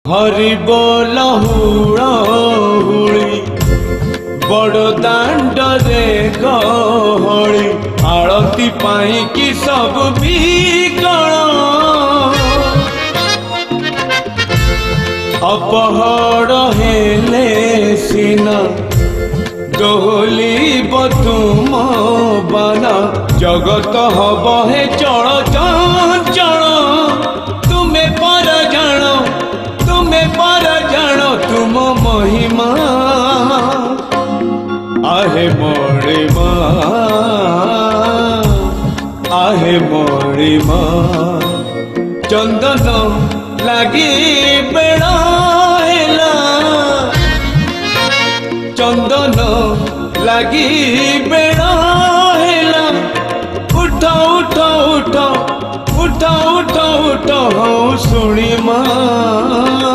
हरि बोल हुड़ी बड़ दांड रे गहली आरती पाई कि सब बिकल अपहर हेले सिना दोहली तुम बाना जगत हब हे चल चंचल तुम्हें पर जानो तुम महिमा आहे मणिमा चंदन लगी बेड़ा हेला चंदन लगी बेड़ा हेला उठ उठ उठ उठ उठ उठ हूँ शुणी माँ।